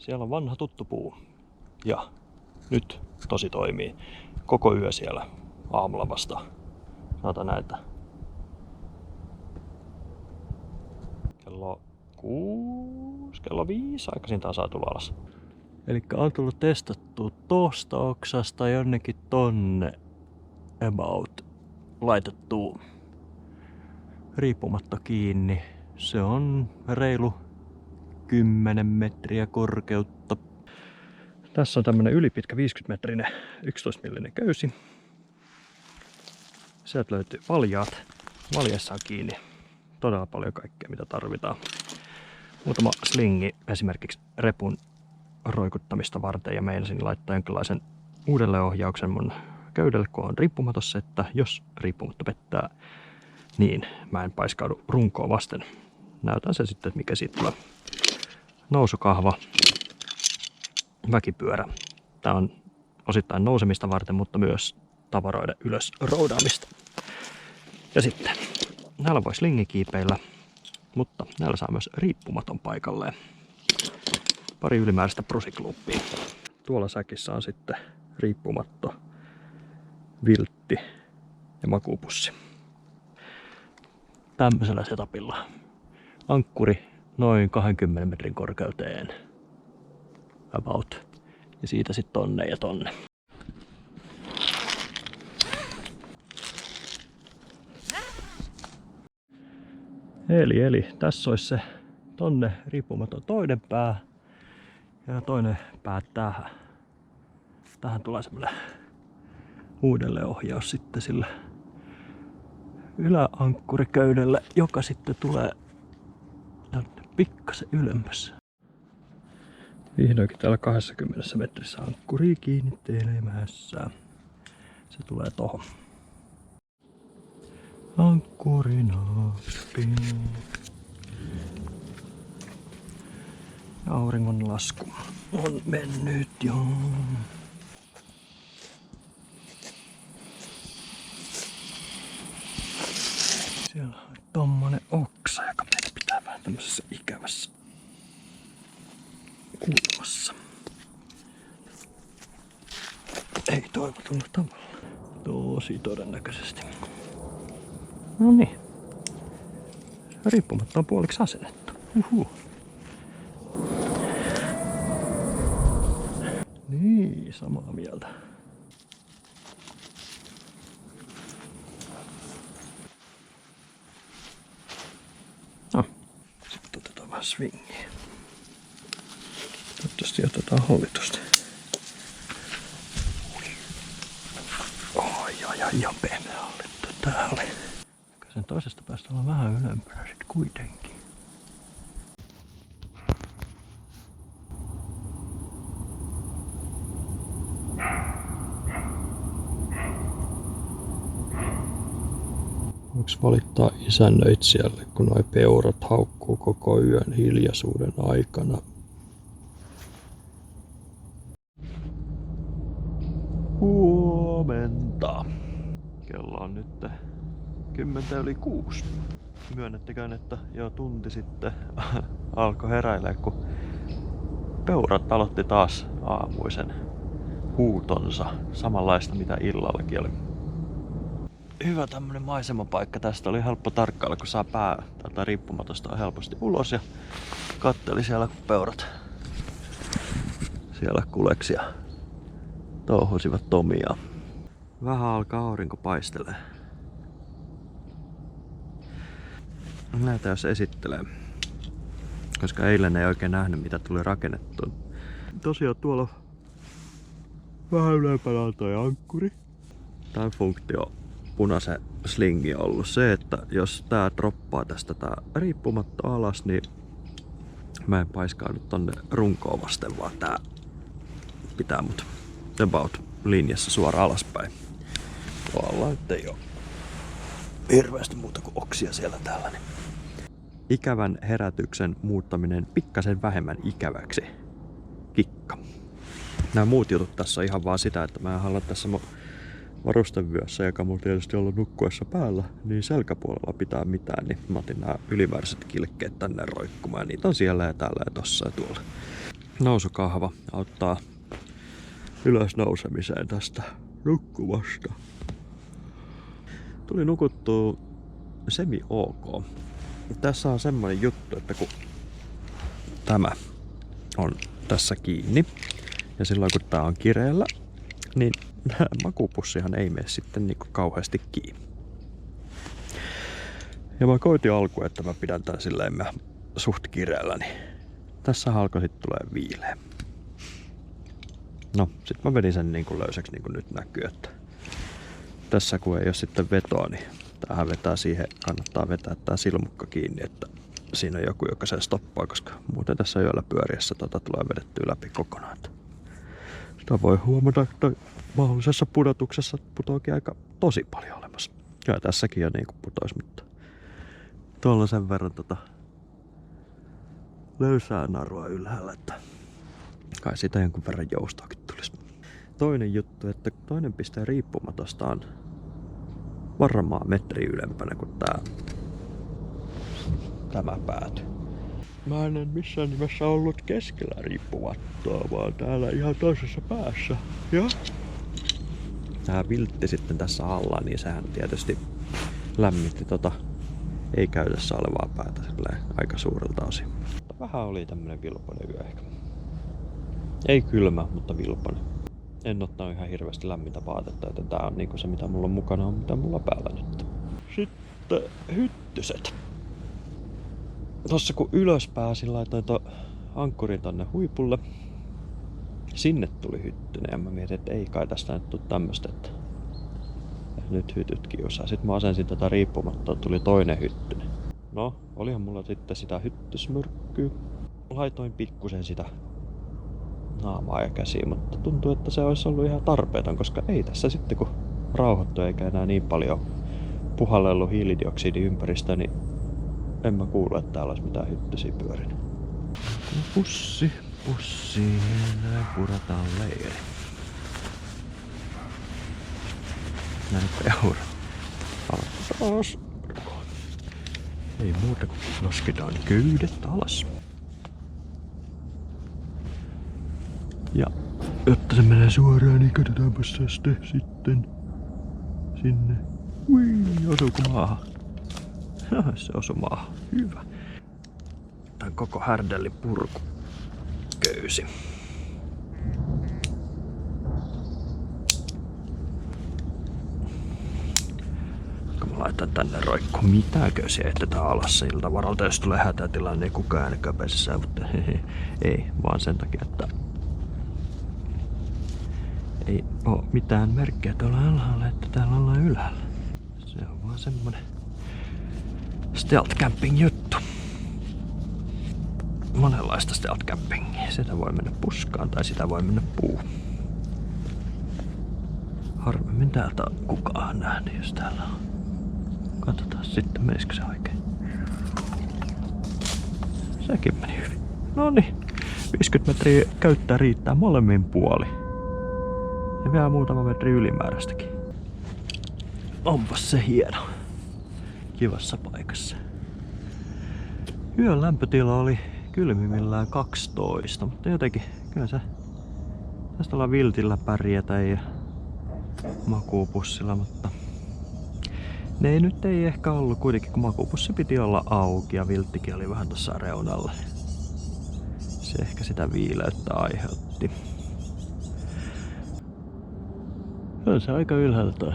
Siellä on vanha tuttu puu. Ja nyt tosi toimii. Koko yö siellä aamulla vasta. Sanotaan näitä. Kello 6, kello 5 aikaisin taas saa tulla alas. Elikkä on tullut testattua tosta oksasta jonnekin tonne about laitettu riippumatta kiinni. Se on reilu 10 metriä korkeutta. Tässä on tämmönen ylipitkä 50-metrinen 11-millinen köysi. Sieltä löytyy valjaat. Valjeissa on kiinni todella paljon kaikkea mitä tarvitaan. Muutama slingi esimerkiksi repun roikuttamista varten ja meinasin laittaa jonkinlaisen uudelleenohjauksen mun köydelle, kun on riippumatossa, että jos riippumatta pettää, niin mä en paiskaudu runkoa vasten. Näytän sen sitten, että mikä siitä tulee. Nousukahva, väkipyörä. Tää on osittain nousemista varten, mutta myös tavaroiden ylös roudaamista. Ja sitten näillä voi slingikiipeillä, mutta näillä saa myös riippumaton paikalleen. Pari ylimääräistä prusikluppia. Tuolla säkissä on sitten riippumatto, viltti ja makuupussi. Tämmöisellä setupilla. Ankkuri noin 20 metrin korkeuteen. About. Ja siitä sitten tonne ja tonne. Eli tässä olisi se tonne riippumaton toinen pää. Ja toinen pää tähän. Tähän tulee semmoinen uudelleenohjaus sitten sille yläankkuriköyhdelle, joka sitten tulee pikkasen ylemmäs. Vihdoinkin täällä 20 metrissä ankkuri kiinnittelemässä. Se tulee tohon. Ankkurinappi. Auringonlasku on mennyt jo. Siellä on tommonen oksa, joka meidän pitää vähän tämmöisessä ikävässä kulmassa. Ei toivotulla tavalla. Tosi todennäköisesti. No niin. Riippumatta on puoliksi asennettu. Niin, samaa mieltä. No, sitten otetaan vähän swingiä. Toivottavasti otetaan hallitusti. Ja pehmeä hallittu tää oli. Sen toisesta päästä ollaan vähän ylempänä sit kuitenkin. Voiks valittaa isännöitsijälle, kun noi peurat haukkuu koko yön hiljaisuuden aikana? Huomenta. Kello on nyt 6:10. Myönnettäköön, että jo tunti sitten alkoi heräillä, kun peurat aloitti taas aamuisen huutonsa. Samanlaista mitä illallakin oli. Hyvä tämmönen maisemapaikka. Tästä oli helppo tarkkailla, kun saa pää tätä riippumatosta helposti ulos ja katteli siellä, kun peurat siellä kuleksi ja touhusivat Tomia. Vähän alkaa aurinko paistelee. Näitä jos esittelee. Koska eilen ei oikein nähnyt mitä tuli rakennettua. Tosiaan tuolla vähän ylempänä on toi ankkuri. Tää funktio punaisen slingi on ollut se, että jos tää droppaa tästä tää riippumatta alas, niin mä en paiskaudu tonne runkoon vasten, vaan tää pitää mut about linjassa suoraan alaspäin. Tuolla nyt ei oo hirveästi muuta kuin oksia siellä täällä. Niin. Ikävän herätyksen muuttaminen pikkasen vähemmän ikäväksi. Kikka. Nämä muut jutut tässä on ihan vaan sitä, että mä en halua tässä varustevyössä, joka mulla tietysti ollut nukkuessa päällä, niin selkäpuolella pitää mitään, niin mä otin nämä ylimääräiset kilkkeet tänne roikkumaan. Niitä on siellä ja täällä ja tossa ja tuolla. Nousukahva auttaa ylös nousemiseen tästä nukkumasta. Tuli nukuttua semi-ok. Tässä on semmoinen juttu, että kun tämä on tässä kiinni ja silloin kun tää on kireellä, niin makuupussihan ei mene sitten niinku kauheasti kiinni. Ja mä koitin alkuun, että mä pidän tän silleen suht kireellä, niin tässä alkoi sitten tulee viileä. No, sit mä vedin sen niinku löysäksi niin kuin nyt näkyy, että tässä kun ei ole sitten vetoa, niin tämähän vetää siihen, kannattaa vetää tää silmukka kiinni, että siinä on joku, joka sen stoppaa, koska muuten tässä yöllä pyöriessä tulee vedettyä läpi kokonaan. Sitä voi huomata, että mahdollisessa pudotuksessa putoakin aika tosi paljon olemassa. Ja tässäkin jo niinku putois, mutta tuolla on sen verran löysää narua ylhäällä, että kai siitä jonkun verran joustoakin tulisi. Toinen juttu, että toinen pisteen riippumatosta on varmaan metri ylempänä kuin tämä pääty. Mä en missään nimessä ollut keskellä riippumattoa, vaan täällä ihan toisessa päässä. Ja tää viltti sitten tässä alla, niin sehän tietysti lämmitti ei käytössä olevaa päätä aika suurelta osin. Vähän oli tämmönen vilpoinen yö ehkä. Ei kylmä, mutta vilpoinen. En ottanut ihan hirveästi lämmintä vaatetta, että tää on niinku se mitä mulla on mukana, on mitä mulla on päällä nyt. Sitten hyttyset. Tossa kun ylös pääsin, laitoin ankkurin tonne huipulle. Sinne tuli hyttynen ja mä mietin, että ei kai tästä nyt tuu tämmöstä, että nyt hytyt kiusaa. Sitten mä asensin tätä riippumatta, tuli toinen hyttynen. No, olihan mulla sitten sitä hyttysmyrkkyä. Laitoin pikkusen sitä naamaa ja käsiä, mutta tuntuu, että se olisi ollut ihan tarpeeton, koska ei tässä sitten kun rauhoittu eikä enää niin paljon puhallellut hiilidioksidi ympäristöä, niin en mä kuulu, että täällä olisi mitään hyttysiä pyörinyt. Pussi, näin purataan leiri. Näinpä euro. Alas. Ei muuta kuin lasketaan köydet alas. Ja jotta se menee suoraan, niin katsotaanpas tästä sitten sinne. Ui, osuuko maahan? Se osui maahan. Hyvä. Tän koko härdellin purku köysi. Kun mä laitan tänne roikkuun mitään köysiä jätetään alas siltä varalta, jos tulee hätätilanne, niin kukaan ääni köpeisessä, mutta ei, vaan sen takia, että ei oo mitään merkkejä tuolla alhaalla, että täällä ollaan ylhäällä. Se on vaan semmonen stealth camping juttu. Monenlaista stealth campingia. Sitä voi mennä puskaan tai sitä voi mennä puuhun. Harvemmin täältä on kukaan nähnyt, jos täällä on. Katsotaan sitten, menisikö se oikein. Sekin meni hyvin. Noniin, 50 metriä käyttää riittää molemmin puoli. Ja vielä muutama metri ylimääräistäkin. Onpas se hieno. Kivassa paikassa. Yön lämpötila oli kylmimmillään 12, mutta jotenkin kyllä se tästä ollaan viltillä pärjätä ja makuupussilla, mutta ne ei ehkä ollut kuitenkin, kun makuupussi piti olla auki ja vilttikin oli vähän tuossa reunalla. Se ehkä sitä viileyttä aiheutti. On se aika ylhäällä toi.